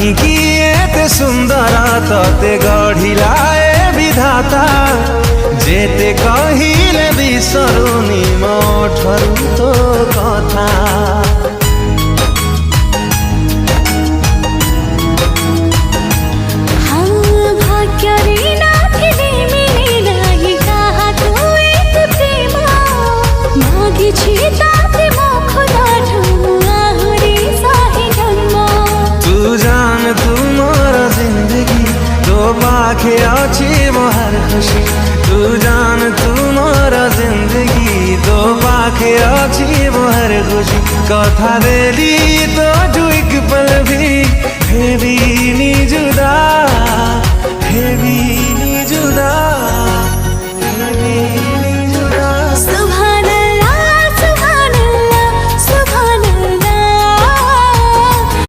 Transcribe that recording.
काहींकि एते सुंदर तते गढ़िलाए विधाता जेते कहिले बिसरुनी मोठरू तो कथा। पाखे अच्छी मोहर खुशी तू जान तू मोर जिंदगी दो पाखे अच्छी मोहर खुशी कथा देली